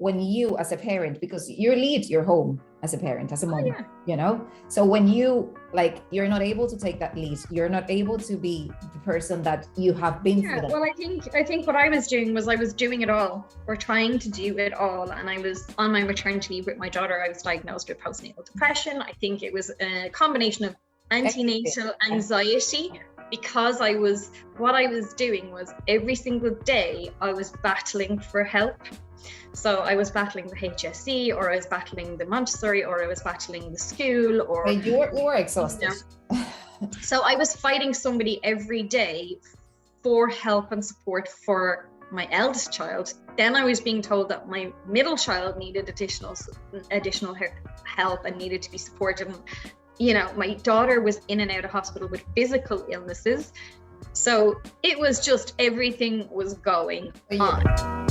when you as a parent, because you lead your home as a parent, as a mom, yeah. you know, so when you like, you're not able to take that lead, you're not able to be the person that you have been for them. Well, I think what I was doing was I was doing it all, or trying to do it all, and I was on my maternity leave with my daughter. I was diagnosed with postnatal depression. I think it was a combination of antenatal anxiety, because what I was doing was every single day I was battling for help. So I was battling the HSE, or I was battling the Montessori, or I was battling the school, or you were exhausted. You know. So I was fighting somebody every day for help and support for my eldest child. Then I was being told that my middle child needed additional help and needed to be supported. And, you know, my daughter was in and out of hospital with physical illnesses. So it was just, everything was going on.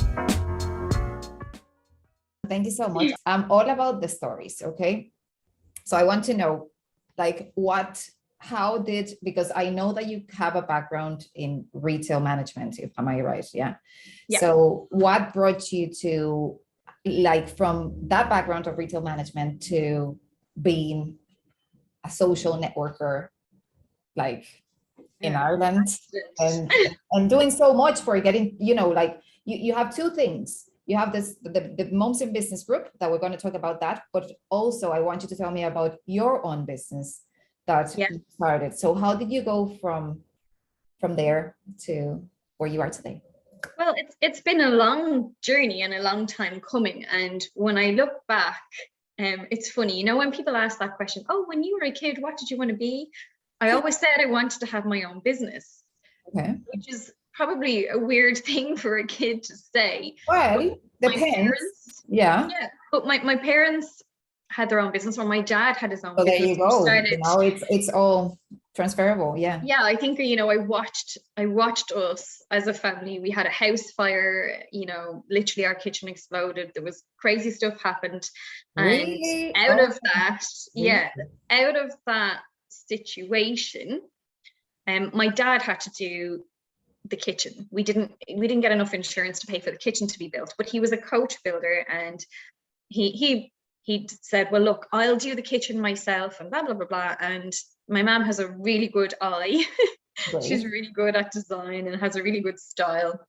Thank you so much. I'm all about the stories, okay? So I want to know, like, because I know that you have a background in retail management, am I right? Yeah. So what brought you to, like, from that background of retail management to being a social networker, like in Ireland, and doing so much for getting, you know, like you have two things. You have the Moms in Business group that we're going to talk about that, but also I want you to tell me about your own business that you started. So how did you go from there to where you are today? Well, it's been a long journey and a long time coming. And when I look back, it's funny, you know, when people ask that question, oh, when you were a kid, what did you want to be? I always said I wanted to have my own business, which is probably a weird thing for a kid to say. Well, depends. Yeah. But my parents had their own business, or my dad had his own business. There you go. You know, it's all transferable. Yeah. Yeah, I think, you know, I watched us as a family. We had a house fire, you know, literally our kitchen exploded. There was crazy stuff happened. Really? And out of that situation, my dad had to do the kitchen. We didn't get enough insurance to pay for the kitchen to be built, but he was a coach builder, and he said, well, look, I'll do the kitchen myself, and blah blah blah blah. And my mom has a really good eye. She's really good at design and has a really good style,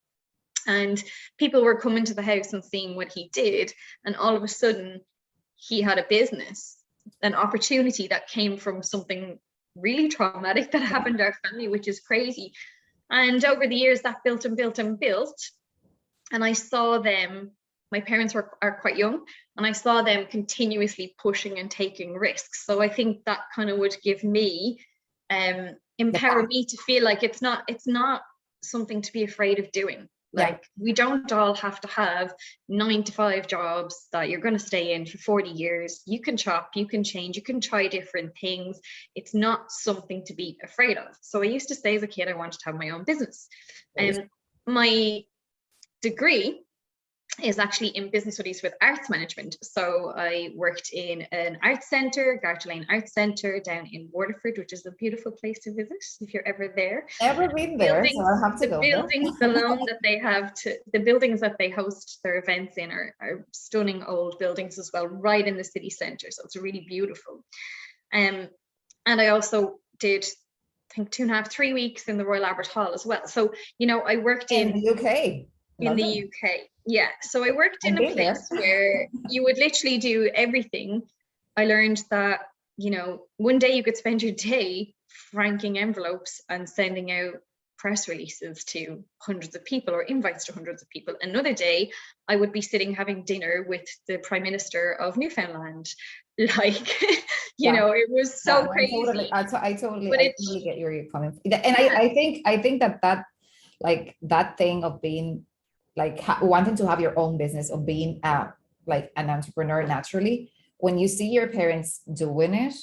and people were coming to the house and seeing what he did, and all of a sudden he had a business, an opportunity that came from something really traumatic that happened to our family, which is crazy. And over the years that built and built and built. And I saw them, my parents are quite young, and I saw them continuously pushing and taking risks. So I think that kind of would give me, empower me to feel like it's not something to be afraid of doing. Like, we don't all have to have 9-to-5 jobs that you're going to stay in for 40 years. You can chop, you can change, you can try different things. It's not something to be afraid of. So I used to say as a kid, I wanted to have my own business. And my degree is actually in business studies with arts management. So I worked in an arts centre, Garter Lane Arts Centre down in Waterford, which is a beautiful place to visit if you're ever there. Never been there, so I'll have to go there. The buildings that they host their events in are stunning old buildings as well, right in the city centre. So it's really beautiful. And I also did, I think, 2.5-3 weeks in the Royal Albert Hall as well. So, you know, I worked in the UK. In the UK, yeah. So I worked in a place where you would literally do everything. I learned that, you know, one day you could spend your day franking envelopes and sending out press releases to hundreds of people, or invites to hundreds of people. Another day, I would be sitting having dinner with the Prime Minister of Newfoundland. Like, you know, it was so crazy. I totally get where you're coming from. And I think that like that thing of being like wanting to have your own business, of being like an entrepreneur naturally, when you see your parents doing it,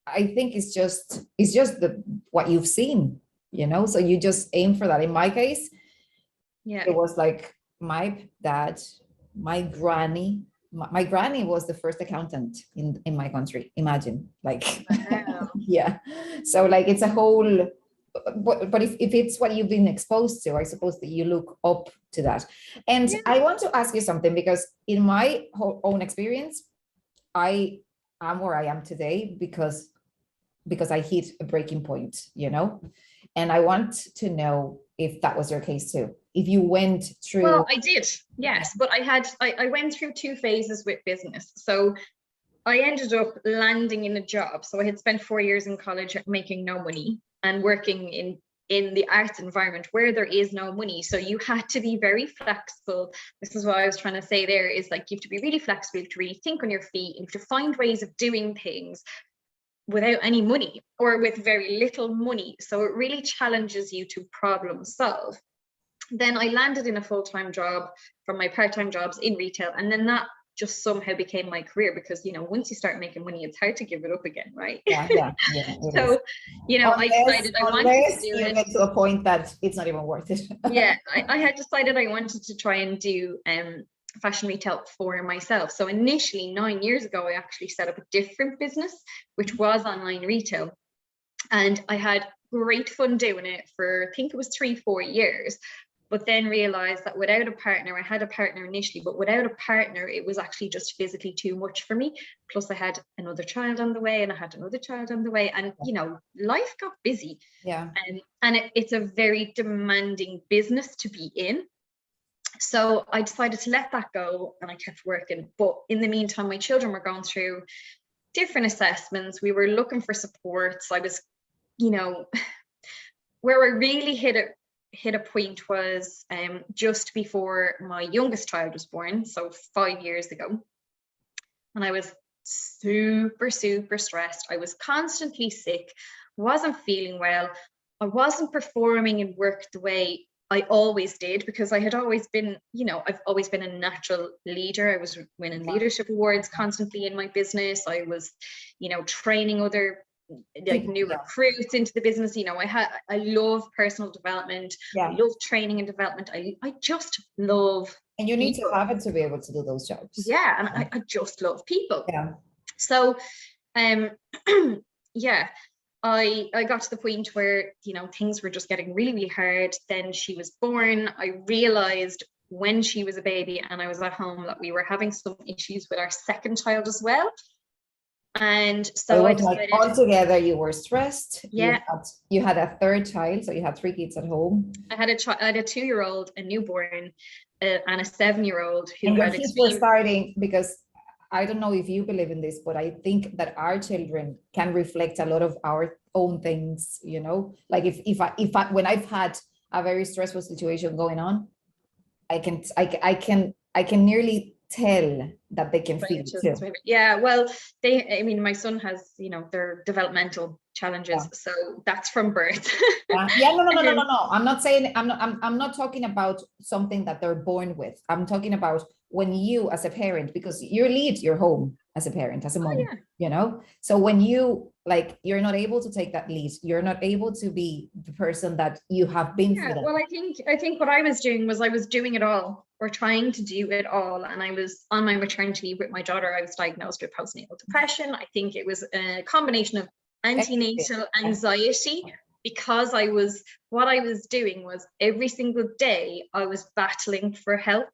I think it's just what you've seen, you know, so you just aim for that. In my case, it was like my dad, my granny was the first accountant in my country. Imagine, like, wow. yeah. So like, it's a whole but if it's what you've been exposed to, I suppose that you look up to that. And Yeah. I want to ask you something, because in my own experience, I am where I am today because I hit a breaking point, you know, and I want to know if that was your case too. If you went through. Well, I did, yes, but I went through 2 phases with business. So I ended up landing in a job. So I had spent 4 years in college making no money and working in the arts environment where there is no money. So you had to be very flexible. This is what I was trying to say there, is like, you have to be really flexible, you have to really think on your feet, you have to find ways of doing things without any money or with very little money. So it really challenges you to problem solve. Then I landed in a full-time job from my part-time jobs in retail. And then that just somehow became my career, because, you know, once you start making money, it's hard to give it up again, right? Yeah. So, you know, I decided I wanted to do it. Get to a point that it's not even worth it. Yeah, I had decided I wanted to try and do fashion retail for myself. So initially, 9 years ago, I actually set up a different business, which was online retail. And I had great fun doing it for, I think it was 3-4 years. But then realized that without a partner, I had a partner initially, but without a partner, it was actually just physically too much for me. Plus I had another child on the way, and I had another child on the way, and, you know, life got busy. Yeah. And it's a very demanding business to be in. So I decided to let that go, and I kept working. But in the meantime, my children were going through different assessments. We were looking for supports. I was, you know, where I really hit a point was just before my youngest child was born, so 5 years ago. And I was super stressed. I was constantly sick, wasn't feeling well. I wasn't performing in work the way I always did, because I had always been, you know, I've always been a natural leader. I was winning leadership awards constantly in my business. I was, you know, training other like new recruits into the business. You know, I love personal development. I love training and development. I just love. And you need to have it to be able to do those jobs. Yeah, and I just love people. Yeah. So, yeah, I got to the point where, you know, things were just getting really hard. Then she was born. I realized when she was a baby and I was at home that we were having some issues with our second child as well. And so I decided, like altogether you were stressed. Yeah. You had a third child, so you had 3 kids at home. I had a 2-year-old, a newborn, and a 7-year-old who and your had kids were starting, because I don't know if you believe in this, but I think that our children can reflect a lot of our own things, you know, like if I when I've had a very stressful situation going on, I can nearly tell that they can feel it too. Yeah, well, I mean, my son has, you know, their developmental challenges, so that's from birth. No. I'm not saying, I'm not talking about something that they're born with. I'm talking about when you as a parent, because you lead your home as a parent, as a mom, you know, so when you you're not able to take that lead, you're not able to be the person that you have been through. Well, I think what I was doing was I was doing it all, or trying to do it all. And I was on my maternity leave with my daughter. I was diagnosed with postnatal depression. I think it was a combination of antenatal anxiety, because what I was doing was every single day I was battling for help.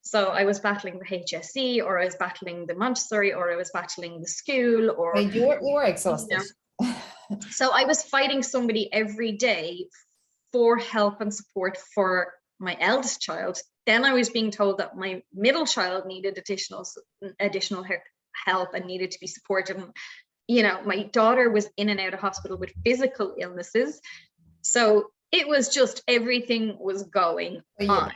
So I was battling the HSE, or I was battling the Montessori, or I was battling the school, or you were exhausted. You know. So I was fighting somebody every day for help and support for my eldest child. Then I was being told that my middle child needed additional help and needed to be supported. And, you know, my daughter was in and out of hospital with physical illnesses. So it was just, everything was going on.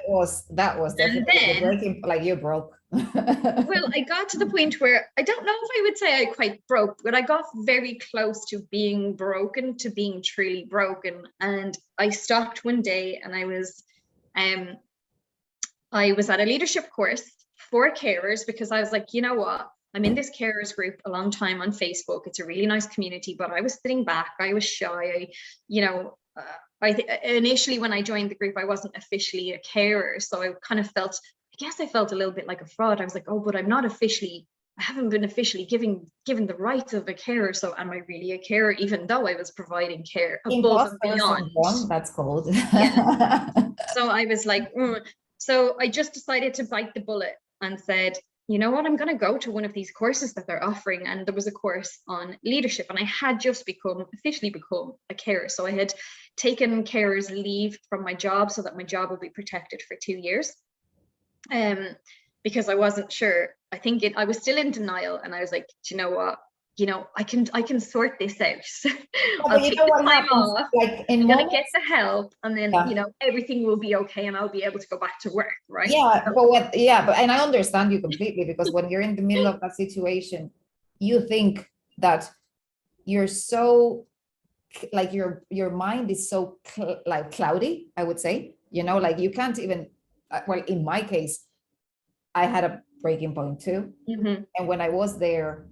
That was definitely breaking, like you broke. Well, I got to the point where I don't know if I would say I quite broke, but I got very close to being broken, to being truly broken. And I stopped one day, and I was at a leadership course for carers, because I was like, you know what? I'm in this carers group a long time on Facebook. It's a really nice community, but I was sitting back. I was shy. Initially when I joined the group, I wasn't officially a carer. So I kind of felt, I guess I felt a little bit like a fraud. I was like, oh, but I'm not officially I haven't been officially given the rights of a carer. So am I really a carer, even though I was providing care above and Imposter beyond? syndrome, that's called. Yeah. So I was like, So I just decided to bite the bullet and said, you know what, I'm going to go to one of these courses that they're offering. And there was a course on leadership, and I had just officially become a carer. So I had taken carer's leave from my job so that my job would be protected for 2 years. Because I wasn't sure. I think I was still in denial, and I was like, do you know what? I can sort this out. I'll take the time off. Like in I'm gonna moments, get the help, and then everything will be okay, and I'll be able to go back to work, right? and I understand you completely, because when you're in the middle of that situation, you think that you're so like your mind is so like cloudy, I would say, like you can't even, well, in my case, I had a breaking point too. And when I was there,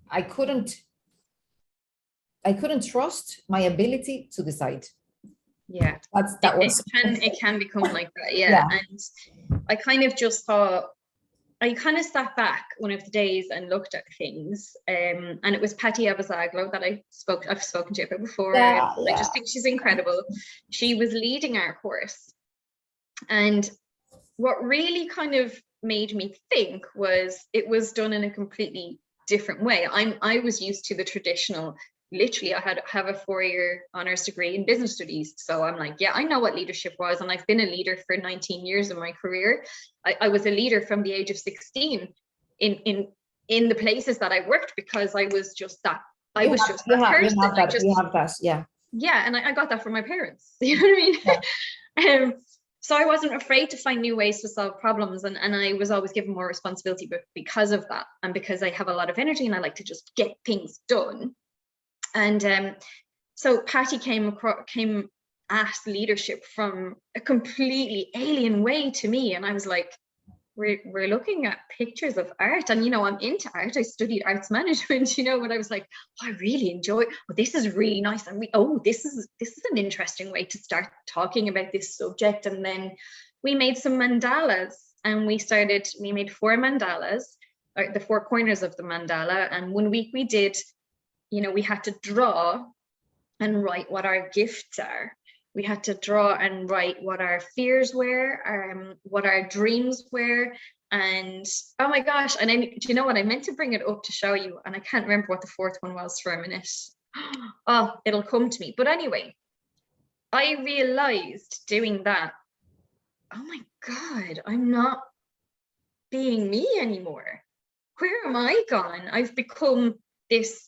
I couldn't trust my ability to decide. Yeah, it can become like that. Yeah. And I kind of just thought, I kind of sat back one of the days and looked at things, and it was Patty Abazaglo that I've spoken to her before. I just think she's incredible. She was leading our course, and what really kind of made me think was it was done in a completely different way. I was used to the traditional, literally I have a 4-year honors degree in business studies, so I'm like, I know what leadership was, and I've been a leader for 19 years in my career. I was a leader from the age of 16 in the places that I worked, because I was just that person. You have that, and I got that from my parents. You know what I mean? So I wasn't afraid to find new ways to solve problems, and I was always given more responsibility because of that, and because I have a lot of energy and I like to just get things done. And so Patty came at leadership from a completely alien way to me, and I was like, we're looking at pictures of art, and I'm into art. I studied arts management, but I was like, I really enjoy it. Well, this is really nice, and this is an interesting way to start talking about this subject. And then we made some mandalas, and we made 4 mandalas, or the 4 corners of the mandala. And one week we did, we had to draw and write what our gifts are. We had to draw and write what our fears were, what our dreams were. And oh my gosh, and do you know what? I meant to bring it up to show you, and I can't remember what the 4th one was for a minute. Oh, it'll come to me. But anyway, I realized doing that, oh my God, I'm not being me anymore. Where am I gone? I've become this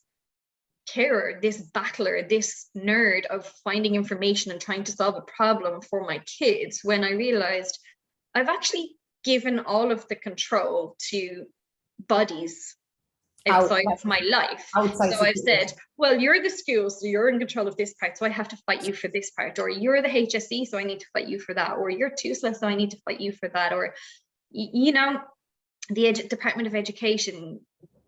carer, this battler, this nerd of finding information and trying to solve a problem for my kids, when I realized I've actually given all of the control to bodies outside of my life. So I've said, well, you're the school, so you're in control of this part, so I have to fight you for this part. Or you're the HSE, so I need to fight you for that. Or you're TUSLA, so I need to fight you for that. Or the Department of Education,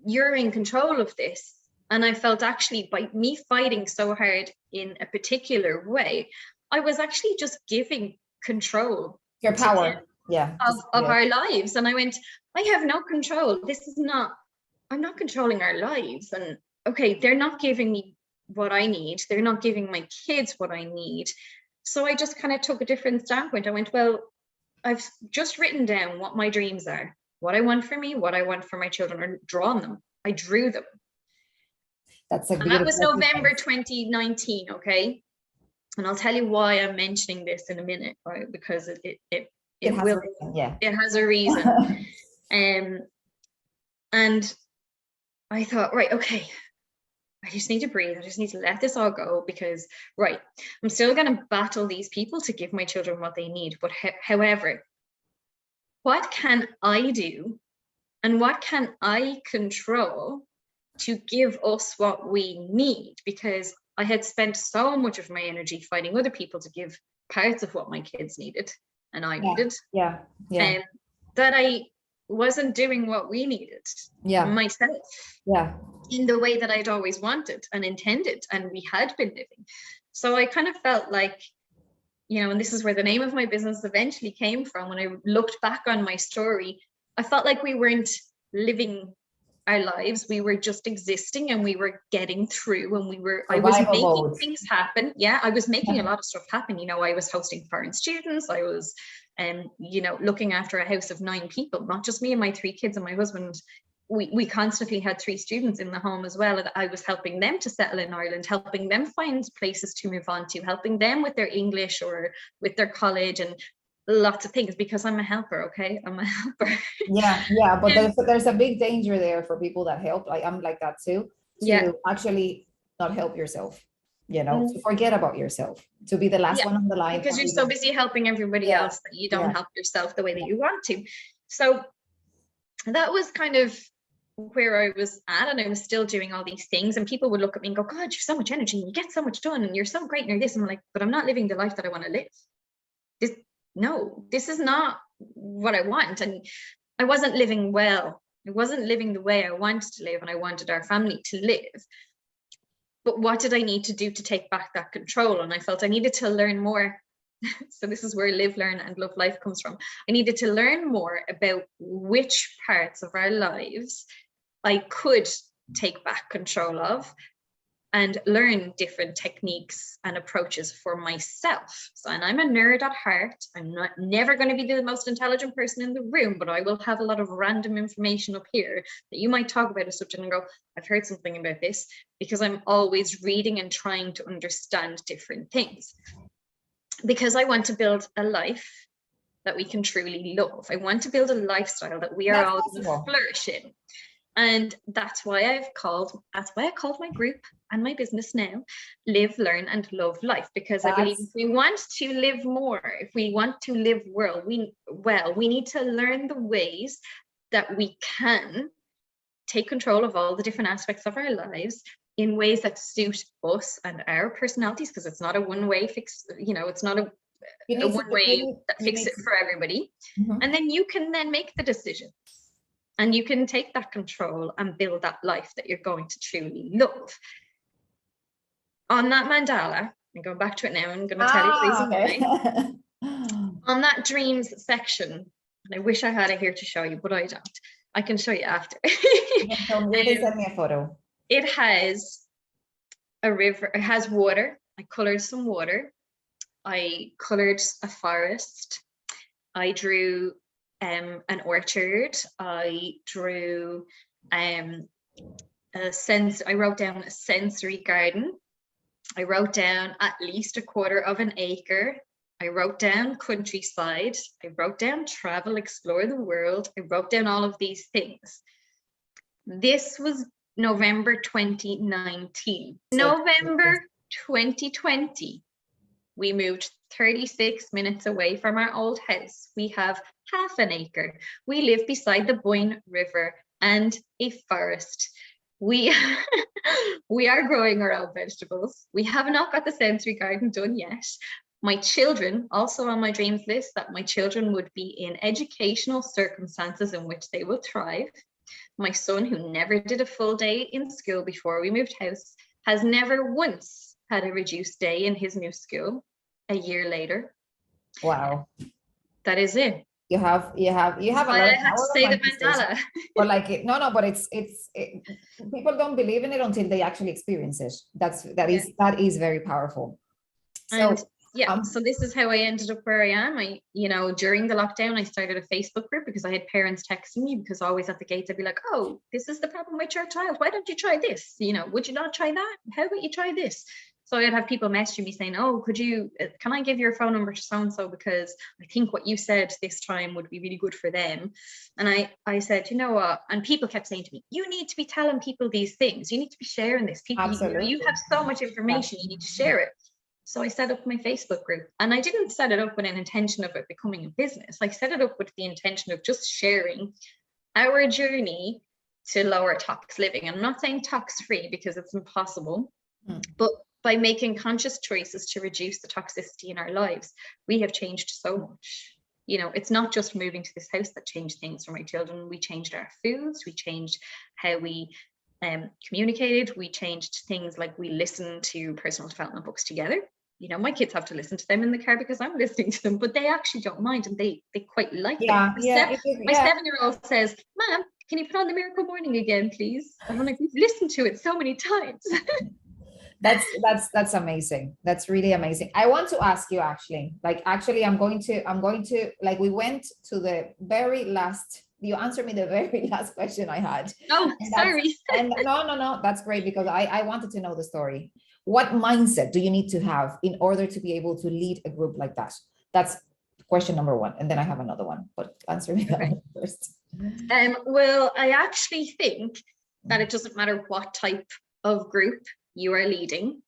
you're in control of this. And I felt actually, by me fighting so hard in a particular way, I was actually just giving control, your power, of our lives. And I went, I have no control. I'm not controlling our lives. And okay, they're not giving me what I need. They're not giving my kids what I need. So I just kind of took a different standpoint. I went, well, I've just written down what my dreams are, what I want for me, what I want for my children, and drawn them. I drew them. And that was November 2019, okay? And I'll tell you why I'm mentioning this in a minute, right? Because it has a reason. And I thought, right, okay, I just need to breathe. I just need to let this all go, because, right, I'm still going to battle these people to give my children what they need. But however, what can I do, and what can I control to give us what we need? Because I had spent so much of my energy fighting other people to give parts of what my kids needed and I needed. And that I wasn't doing what we needed myself. In the way that I'd always wanted and intended, and we had been living. So I kind of felt like, and this is where the name of my business eventually came from. When I looked back on my story, I felt like we weren't living our lives. We were just existing and we were getting through, and I was Survival making mode. things happen. Yeah, I was making a lot of stuff happen. You know, I was hosting foreign students. I was, you know, looking after a house of 9 people, not just me and my 3 kids and my husband. We constantly had 3 students in the home as well. And I was helping them to settle in Ireland, helping them find places to move on to, helping them with their English or with their college and lots of things, because I'm a helper. Okay, I'm a helper. Yeah, but there's a big danger there for people that help. Like I'm like that too, to actually not help yourself, you know, to forget about yourself, to be the last one on the line. Because you're so busy helping everybody else that you don't help yourself the way that you want to. So that was kind of where I was at, and I was still doing all these things, and people would look at me and go, God, you've so much energy and you get so much done and you're so great and you're this. And I'm like, but I'm not living the life that I want to live. This is not what I want. And I wasn't living well. I wasn't living the way I wanted to live and I wanted our family to live. But what did I need to do to take back that control? And I felt I needed to learn more. So this is where live, learn and love life comes from. I needed to learn more about which parts of our lives I could take back control of, and learn different techniques and approaches for myself. So, and I'm a nerd at heart. I'm never going to be the most intelligent person in the room, but I will have a lot of random information up here that you might talk about a subject and go, I've heard something about this, because I'm always reading and trying to understand different things. Because I want to build a life that we can truly love. I want to build a lifestyle that we are all going to flourish in. And that's why I called my group and my business now Live, Learn and Love Life, because I believe if we want to live more, if we want to live well, we need to learn the ways that we can take control of all the different aspects of our lives in ways that suit us and our personalities, because it's not a one-way fix, you know, it's not a one-way that fixes it for everybody. And then you can then make the decision. And you can take that control and build that life that you're going to truly love. On that mandala, I'm going back to it now, I'm going to tell you the reason why. On that dreams section, and I wish I had it here to show you, but I don't. I can show you after. Send me a photo. It has a river, it has water. I colored some water. I colored a forest. I drew an orchard. I drew I wrote down a sensory garden. I wrote down at least a quarter of an acre. I wrote down countryside. I wrote down travel, explore the world. I wrote down all of these things. This was November 2019. November 2020. We moved 36 minutes away from our old house. We have half an acre. We live beside the Boyne River and a forest. We are growing our own vegetables. We have not got the sensory garden done yet. My children, also on my dreams list, that my children would be in educational circumstances in which they will thrive. My son, who never did a full day in school before we moved house, has never once had a reduced day in his new school a year later. Wow. That is it. You have a lot. I had to say the mandala. But like but it's people don't believe in it until they actually experience it. That is very powerful. So so this is how I ended up where I am. During the lockdown, I started a Facebook group because I had parents texting me, because always at the gates I'd be like, oh, this is the problem with your child. Why don't you try this? Would you not try that? How about you try this? So I'd have people messaging me saying, oh, can I give your phone number to so-and-so, because I think what you said this time would be really good for them. And I said, you know what? And people kept saying to me, you need to be telling people these things. You need to be sharing this. People, you have so much information, you need to share it. So I set up my Facebook group, and I didn't set it up with an intention of it becoming a business. I set it up with the intention of just sharing our journey to lower tox living. I'm not saying tox free, because it's impossible, but by making conscious choices to reduce the toxicity in our lives, we have changed so much. It's not just moving to this house that changed things for my children. We changed our foods. We changed how we communicated. We changed things like we listened to personal development books together. My kids have to listen to them in the car because I'm listening to them, but they actually don't mind, and they quite like them. My 7-year-old says, Mom, can you put on the Miracle Morning again, please? And I'm like, we've listened to it so many times. That's amazing. That's really amazing. I want to ask you actually, I'm going to like, we went to the very last, you answered me the very last question I had. Oh, sorry. And no, that's great, because I wanted to know the story. What mindset do you need to have in order to be able to lead a group like that? That's question number one. And then I have another one, but answer me that one first. Well, I actually think that it doesn't matter what type of group you are leading.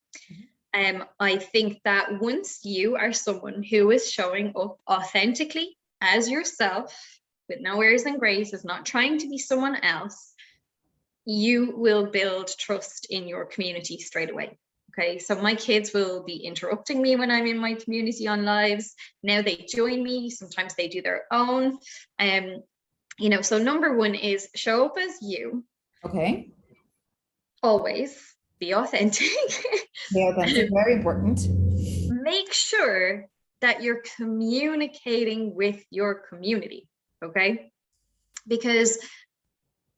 I think that once you are someone who is showing up authentically as yourself, with no airs and graces, not trying to be someone else, you will build trust in your community straight away. Okay, so my kids will be interrupting me when I'm in my community on lives. Now they join me, sometimes they do their own. You know, so number one is show up as you. Okay. Always be authentic. Be authentic, very important. Make sure that you're communicating with your community, okay? Because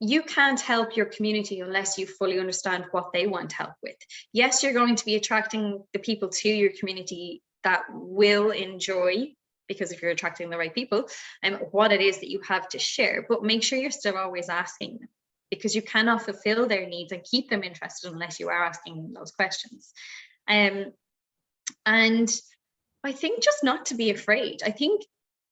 you can't help your community unless you fully understand what they want help with. Yes, you're going to be attracting the people to your community that will enjoy, because if you're attracting the right people, and what it is that you have to share, but make sure you're still always asking them, because you cannot fulfill their needs and keep them interested unless you are asking them those questions. And I think just not to be afraid. I think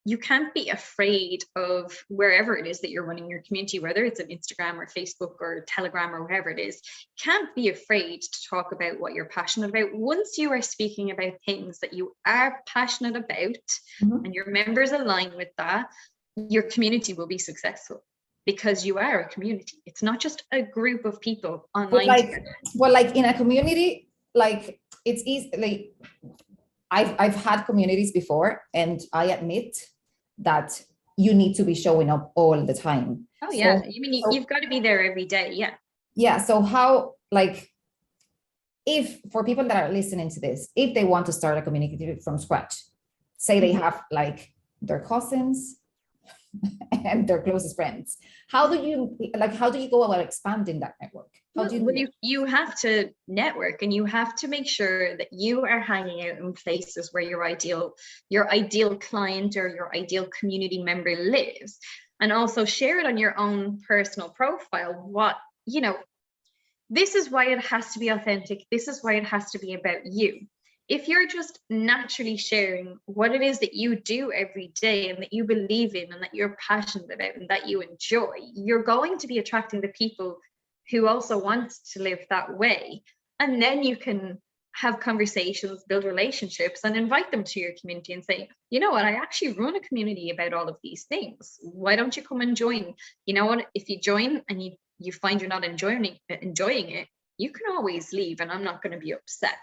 you can't be afraid of wherever it is that you're running your community, whether it's on Instagram or Facebook or Telegram or wherever it is. You can't be afraid to talk about what you're passionate about. Once you are speaking about things that you are passionate about, and your members align with that, your community will be successful, because you are a community. It's not just a group of people online. But like in a community, like it's easy. Like I've had communities before, and I admit that you need to be showing up all the time. Oh yeah, so, you've got to be there every day. Yeah. So how, like, if for people that are listening to this, if they want to start a community from scratch, say they have like their cousins and their closest friends, how do you go about expanding that network? You have to network, and you have to make sure that you are hanging out in places where your ideal client or your ideal community member lives, and also share it on your own personal profile. What, this is why it has to be authentic. This is why it has to be about you. If you're just naturally sharing what it is that you do every day and that you believe in and that you're passionate about and that you enjoy, you're going to be attracting the people who also want to live that way. And then you can have conversations, build relationships, and invite them to your community and say, you know what, I actually run a community about all of these things. Why don't you come and join? You know what, if you join and you find you're not enjoying it, you can always leave, and I'm not going to be upset.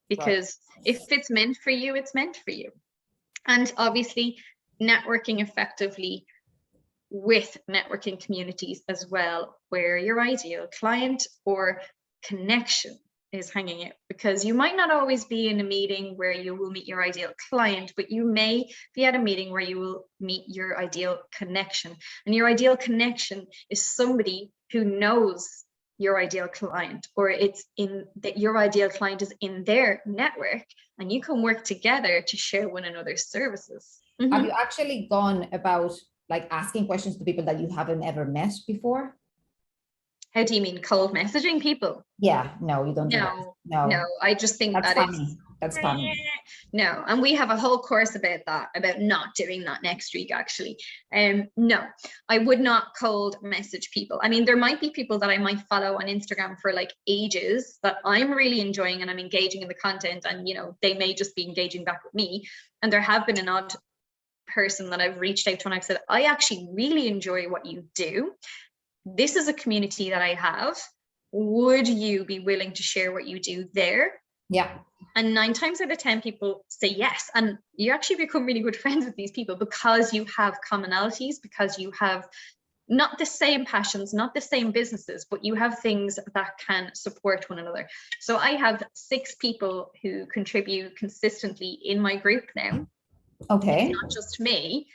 Because if it's meant for you, it's meant for you. And obviously networking effectively with networking communities as well, where your ideal client or connection is hanging out, because you might not always be in a meeting where you will meet your ideal client, but you may be at a meeting where you will meet your ideal connection. And your ideal connection is somebody who knows your ideal client, or it's in that your ideal client is in their network, and you can work together to share one another's services. Have you actually gone about like asking questions to people that you haven't ever met before? How do you mean, cold messaging people? Yeah, no, you don't. No, I just think that's funny. No, and we have a whole course about that, about not doing that next week, actually. No, I would not cold message people. I mean, there might be people that I might follow on Instagram for like ages that I'm really enjoying and I'm engaging in the content, and they may just be engaging back with me. And there have been an odd person that I've reached out to and I've said, I actually really enjoy what you do. This is a community that I have. Would you be willing to share what you do there? Yeah. And 9 times out of 10 people say yes. And you actually become really good friends with these people because you have commonalities, because you have not the same passions, not the same businesses, but you have things that can support one another. So I have 6 people who contribute consistently in my group now. Okay. It's not just me.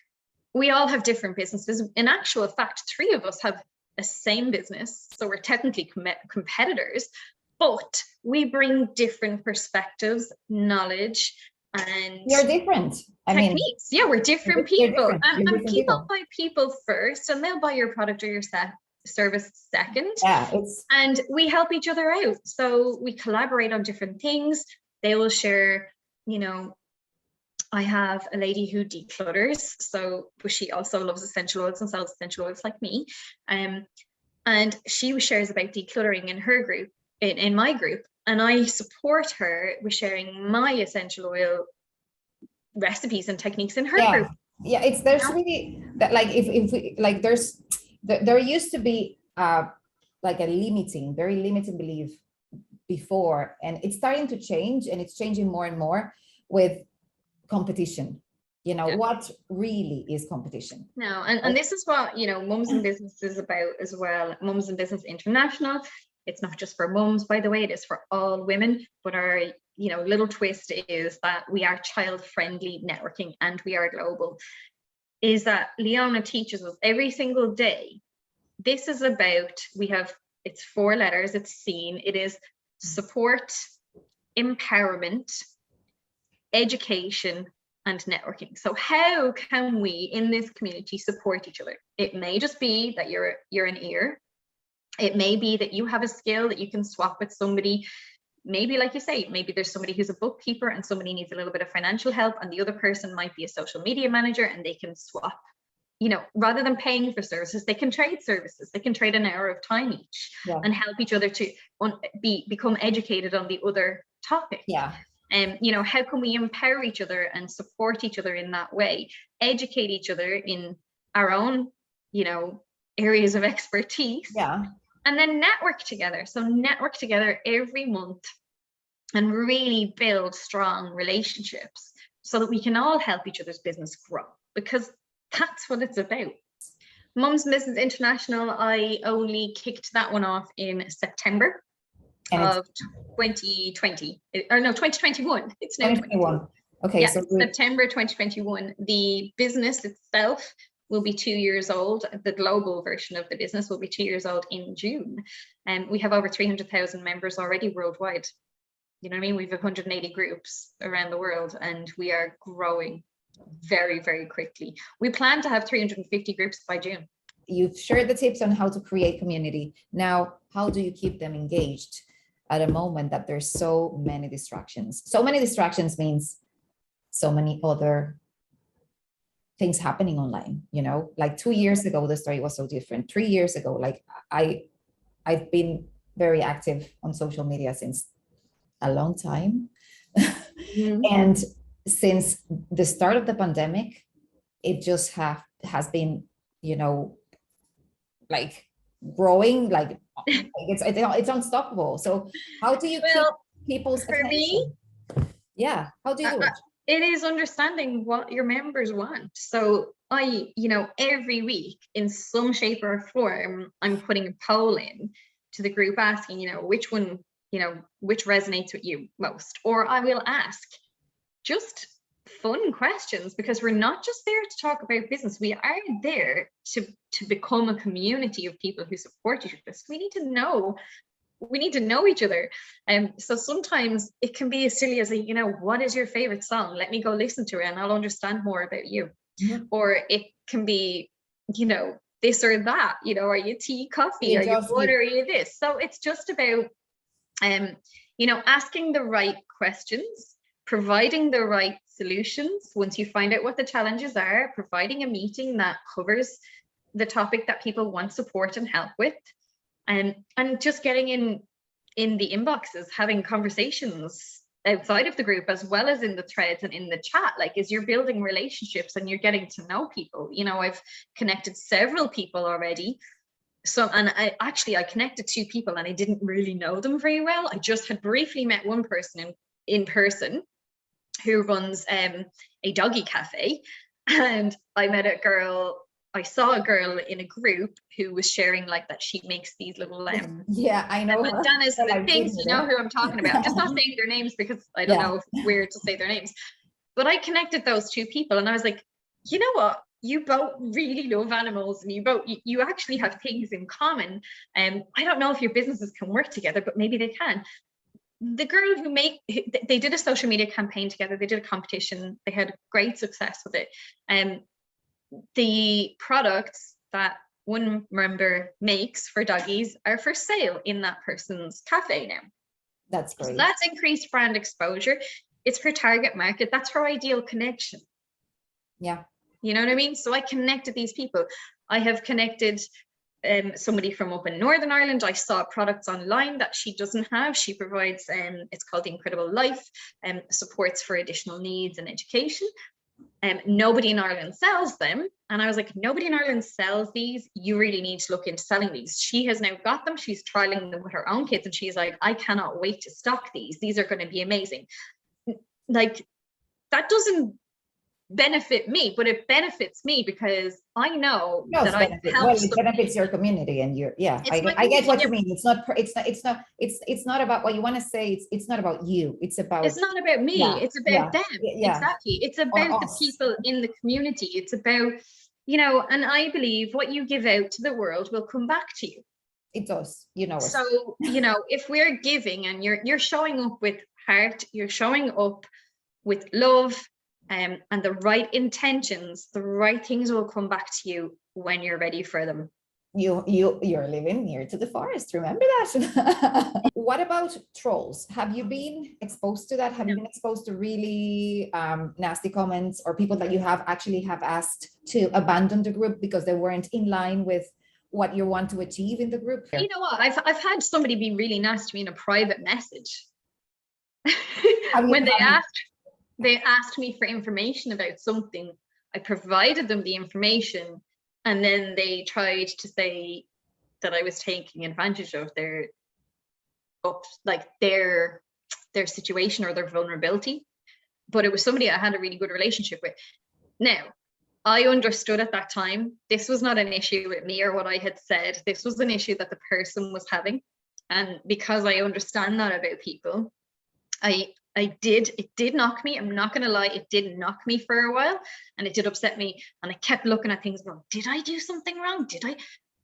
we all have different businesses. In actual fact, 3 of us have a same business, so we're technically competitors, but we bring different perspectives, knowledge, and You're different. I mean, techniques. Yeah, we're different you're people. different. You're And different people people. buy people first, and they'll buy your product or your service second. Yeah, it's And we help each other out. So we collaborate on different things. They will share, you know, I have a lady who declutters, so but she also loves essential oils and sells essential oils like me. And she shares about decluttering in her group, in my group, and I support her with sharing my essential oil recipes and techniques in her group. Yeah, it's there's really that, like if we like there used to be like a very limiting belief before, and it's starting to change, and it's changing more and more with competition. You know, what really is competition? No, and this is what, you know, Mums in Business is about as well. Mums in Business International. It's not just for mums, by the way, it is for all women, but our, you know, little twist is that we are child-friendly networking and we are global. Is that Leona teaches us every single day. This is about, it's 4 letters, it's seen. It is support, empowerment, education, and networking. So how can we in this community support each other? It may just be that you're an ear. It may be that you have a skill that you can swap with somebody. Maybe, like you say, maybe there's somebody who's a bookkeeper and somebody needs a little bit of financial help, and the other person might be a social media manager, and they can swap. You know, rather than paying for services, they can trade services. They can trade an hour of time each and help each other to become educated on the other topic. You know, how can we empower each other and support each other in that way, educate each other in our own, you know, areas of expertise, and then network together. So network together every month and really build strong relationships so that we can all help each other's business grow, because that's what it's about. Mums Business International, I only kicked that one off in September of 2020, or no, 2021. It's now 2021. Okay, yeah, so September 2021. The business itself will be 2 years old. The global version of the business will be 2 years old in June. And we have over 300,000 members already worldwide. You know what I mean? We have 180 groups around the world, and we are growing very, very quickly. We plan to have 350 groups by June. You've shared the tips on how to create community. Now, how do you keep them engaged at a moment that there's so many distractions? So many distractions means so many other things happening online, you know, like 2 years ago, the story was so different. 3 years ago, like I've been very active on social media since a long time. And since the start of the pandemic, it just has been, you know, like growing, like it's unstoppable. So how do you keep people's attention? How do you do it? It is understanding what your members want. So I, you know, every week in some shape or form, I'm putting a poll in to the group asking, you know, which one, you know, which resonates with you most. Or I will ask just fun questions, because we're not just there to talk about business. We are there to become a community of people who support each other. So we need to know each other. So sometimes it can be as silly as, you know, what is your favorite song? Let me go listen to it and I'll understand more about you. Or it can be, you know, this or that, you know, are you tea, coffee, are you water, are you this? So it's just about, you know, asking the right questions, providing the right solutions. Once you find out what the challenges are, providing a meeting that covers the topic that people want support and help with, and just getting in the inboxes, having conversations outside of the group as well as in the threads and in the chat. Like, as you're building relationships and you're getting to know people, you know, I've connected several people already. So, and I connected 2 people and I didn't really know them very well. I just had briefly met one person in person who runs a doggy cafe, and I saw a girl in a group who was sharing like that she makes these little I know bandanas and the things, you know who I'm talking about. I'm just not saying their names because I don't know if it's weird to say their names, but I connected those 2 people and I was like, you know what, you both really love animals, and you actually have things in common. I don't know if your businesses can work together, but maybe they can. The girl they did a social media campaign together, they did a competition, they had great success with it. The products that one member makes for doggies are for sale in that person's cafe now. That's great. So that's increased brand exposure. It's her target market. That's her ideal connection. Yeah. You know what I mean? So I connected these people. I have connected somebody from up in Northern Ireland. I saw products online that she doesn't have. She provides, it's called The Incredible Life, supports for additional needs and education. Nobody in Ireland sells them. And I was like, nobody in Ireland sells these. You really need to look into selling these. She has now got them. She's trialing them with her own kids. And she's like, I cannot wait to stock these. These are going to be amazing. Like, that doesn't benefit me, but it benefits me because I know that I help. Well, it benefits your community and your, yeah, I get what you mean. It's not about what you want to say. It's not about you. It's not about me. Yeah, it's about them. Yeah. Exactly. It's about the people in the community. It's about, you know, and I believe what you give out to the world will come back to you. It does, you know. So, you know, if we're giving and you're showing up with heart, you're showing up with love, and the right intentions, the right things will come back to you when you're ready for them. You're living near to the forest, remember that. What about trolls? Have you been exposed to that? Have you been exposed to really nasty comments, or people that you have asked to abandon the group because they weren't in line with what you want to achieve in the group? You know what, I've had somebody be really nasty to me in a private message. When they asked me for information about something, I provided them the information, and then they tried to say that I was taking advantage of their situation or their vulnerability. But it was somebody I had a really good relationship with. Now, I understood at that time, this was not an issue with me or what I had said. This was an issue that the person was having. And because I understand that about people, it did knock me. I'm not going to lie. It did knock me for a while, and it did upset me. And I kept looking at things wrong. Did I do something wrong?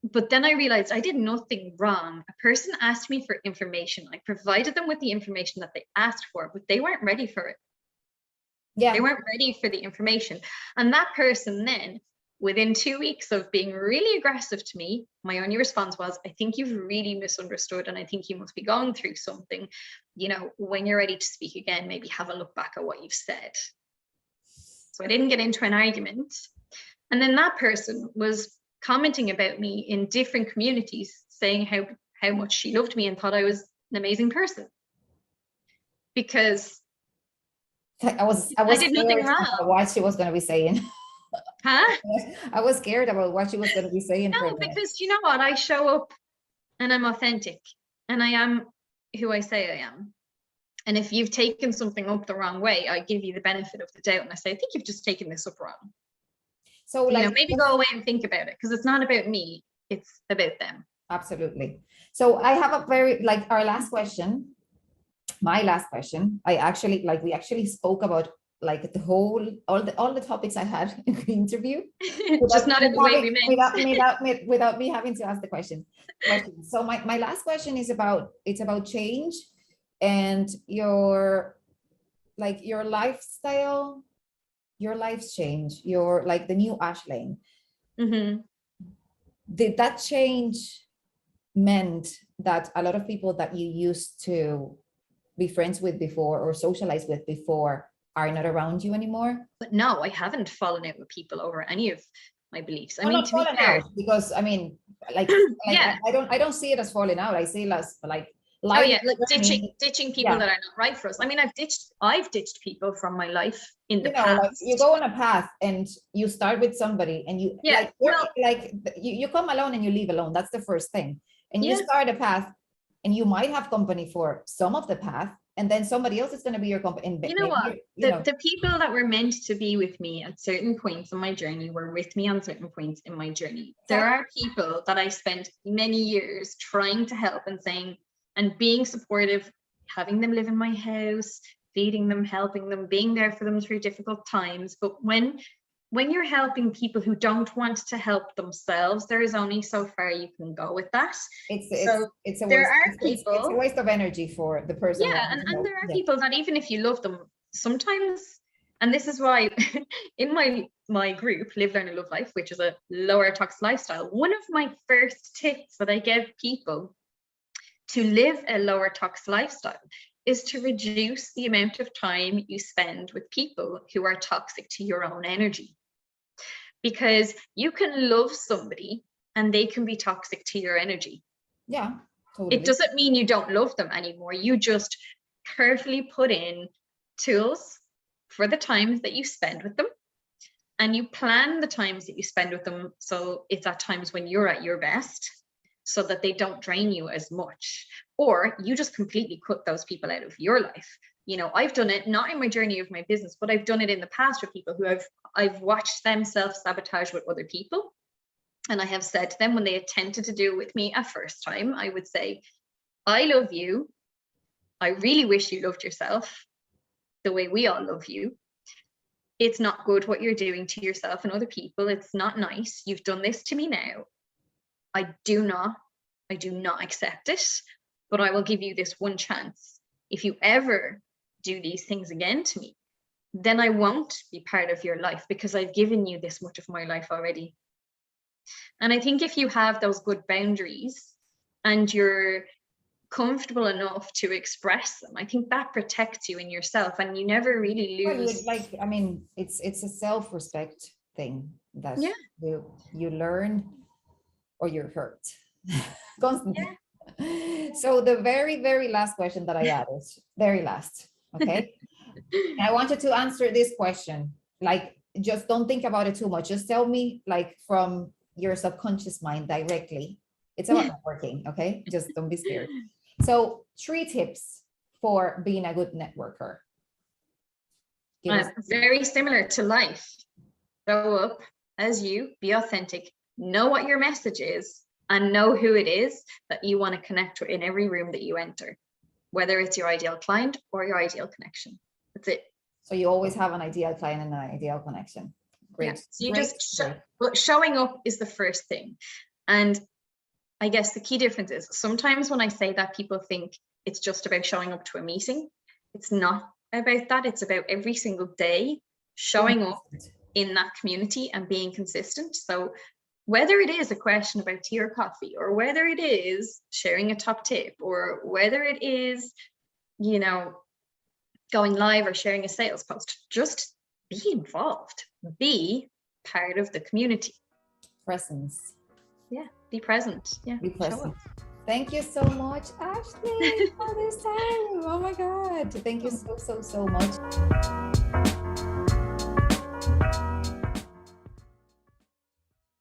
But then I realized I did nothing wrong. A person asked me for information. I provided them with the information that they asked for, but they weren't ready for it. Yeah. They weren't ready for the information. And that person then, within 2 weeks of being really aggressive to me, my only response was, I think you've really misunderstood, and I think you must be going through something. You know, when you're ready to speak again, maybe have a look back at what you've said. So I didn't get into an argument. And then that person was commenting about me in different communities, saying how much she loved me and thought I was an amazing person. Because I did nothing wrong. What she was going to be saying. Huh? I was scared about what she was going to be saying. No, because you know what? I show up and I'm authentic and I am who I say I am. And if you've taken something up the wrong way, I give you the benefit of the doubt and I say, I think you've just taken this up wrong. So like, you know, maybe go away and think about it, because it's not about me, it's about them. Absolutely. So I have a very, like, our last question, my last question, we actually spoke about like the whole, all the topics I had in the interview. Just not in the way we meant. Without me having to ask the question. So my last question is about change and your lifestyle, your life's change, your like the new Aisling. Mm-hmm. Did that change meant that a lot of people that you used to be friends with before or socialize with before are not around you anymore? But no, I haven't fallen out with people over any of my beliefs. I mean, to be fair, because I mean, yeah, I don't see it as falling out. I see it as like ditching people that are not right for us. I mean, I've ditched people from my life in the past. Like you go on a path and you start with somebody and you you come alone and you leave alone. That's the first thing. And you start a path and you might have company for some of the path, and then somebody else is going to be your company. You know what? The people that were meant to be with me at certain points in my journey were with me on certain points in my journey. There are people that I spent many years trying to help and saying, and being supportive, having them live in my house, feeding them, helping them, being there for them through difficult times. But when when you're helping people who don't want to help themselves, there is only so far you can go with that. It's a there waste. are It's people, a waste of energy for the person. yeah, wanting to and help. there are Yeah. people that even if you love them, sometimes, and this is why in my group, Live, Learn and Love Life, which is a lower tox lifestyle, one of my first tips that I give people to live a lower tox lifestyle is to reduce the amount of time you spend with people who are toxic to your own energy. Because you can love somebody and they can be toxic to your energy. Yeah, totally. It doesn't mean you don't love them anymore. You just carefully put in tools for the times that you spend with them, and you plan the times that you spend with them so it's at times when you're at your best, so that they don't drain you as much, or you just completely cut those people out of your life. You know, I've done it, not in my journey of my business, but I've done it in the past with people who I've watched them self-sabotage with other people. And I have said to them when they attempted to do it with me a first time, I would say, I love you. I really wish you loved yourself the way we all love you. It's not good what you're doing to yourself and other people. It's not nice. You've done this to me now. I do not accept it, but I will give you this one chance. If you ever do these things again to me, then I won't be part of your life, because I've given you this much of my life already. And I think if you have those good boundaries and you're comfortable enough to express them, I think that protects you in yourself, and you never really lose. Well, I mean, it's a self-respect thing that you learn, or you're hurt constantly. Yeah. So the very last question that I added, very last, okay? I wanted to answer this question, like, just don't think about it too much. Just tell me, like, from your subconscious mind directly. It's about networking, okay? Just don't be scared. So 3 tips for being a good networker. Very similar to life. Show up as you, be authentic, know what your message is, and know who it is that you want to connect with in every room that you enter, whether it's your ideal client or your ideal connection. That's it. So you always have an ideal client and an ideal connection. Great. Yeah. So you showing up is the first thing. And I guess the key difference is sometimes when I say that, people think it's just about showing up to a meeting. It's not about that. It's about every single day showing up in that community and being consistent. So whether it is a question about tea or coffee, or whether it is sharing a top tip, or whether it is, you know, going live or sharing a sales post, just be involved, be part of the community. Presence. Yeah, be present. Yeah, be present. Thank you so much, Aisling, for this time. Oh my God. Thank you so much.